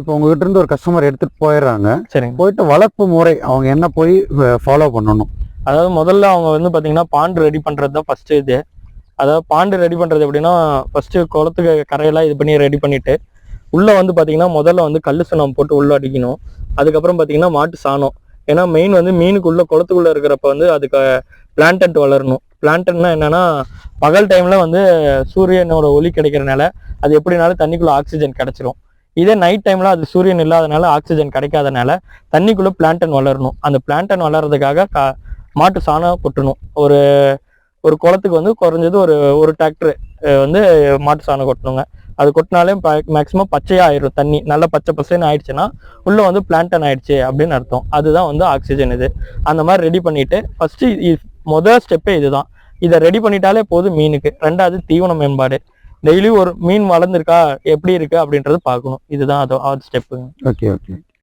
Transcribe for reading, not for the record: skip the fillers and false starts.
இப்போ உங்ககிட்ட இருந்து ஒரு கஸ்டமர் எடுத்துட்டு போயிடுறாங்க. சரிங்க. போயிட்டு வளர்ப்பு முறை அவங்க என்ன போய் ஃபாலோ பண்ணணும்? அதாவது முதல்ல அவங்க வந்து பார்த்தீங்கன்னா பாண்டு ரெடி பண்ணுறது தான் ஃபர்ஸ்ட் இது. அதாவது பாண்டு ரெடி பண்ணுறது எப்படின்னா, ஃபர்ஸ்ட்டு குளத்துக்கு கரையெல்லாம் இது பண்ணி ரெடி பண்ணிட்டு, உள்ளே வந்து பார்த்தீங்கன்னா முதல்ல வந்து கல் சுண்ணாம்பு போட்டு உள்ளே அடிக்கணும். அதுக்கப்புறம் பார்த்தீங்கன்னா மாட்டு சாணம். ஏன்னா மெயின் வந்து மீனுக்குள்ளே குளத்துக்குள்ளே இருக்கிறப்ப வந்து அதுக்கு பிளான்டன்ட் வளரணும். பிளான்டன்னா என்னன்னா, பகல் டைமில் வந்து சூரியனோட ஒளி கிடைக்கிறனால அது எப்படினாலும் தண்ணிக்குள்ளே ஆக்சிஜன் கிடச்சிரும். இதே நைட் டைமில் அது சூரியன் இல்லாதனால ஆக்சிஜன் கிடைக்காதனால தண்ணிக்குள்ளே பிளான்டன் வளரணும். அந்த பிளான்டன் வளர்றதுக்காக மாட்டு சாணம் கொட்டணும். ஒரு குளத்துக்கு வந்து குறைஞ்சது ஒரு டிராக்டர் வந்து மாட்டு சாணம் கொட்டணுங்க. அது கொட்டினாலே மேக்ஸிமம் பச்சையாக ஆயிடும். தண்ணி நல்லா பச்சை பசைன்னு ஆயிடுச்சுன்னா உள்ளே வந்து பிளான்டன் ஆயிடுச்சு அப்படின்னு அர்த்தம். அதுதான் வந்து ஆக்சிஜன் இது. அந்த மாதிரி ரெடி பண்ணிட்டு ஃபர்ஸ்ட்டு முதல் ஸ்டெப்பே இதுதான். இதை ரெடி பண்ணிட்டாலே போதும் மீனுக்கு. ரெண்டாவது தீவன மேம்பாடு. டெய்லி ஒரு மீன் வளர்ந்துருக்கா எப்படி இருக்கு அப்படின்றது பார்க்கணும். இதுதான் அது ஸ்டெப்புங்க. ஓகே.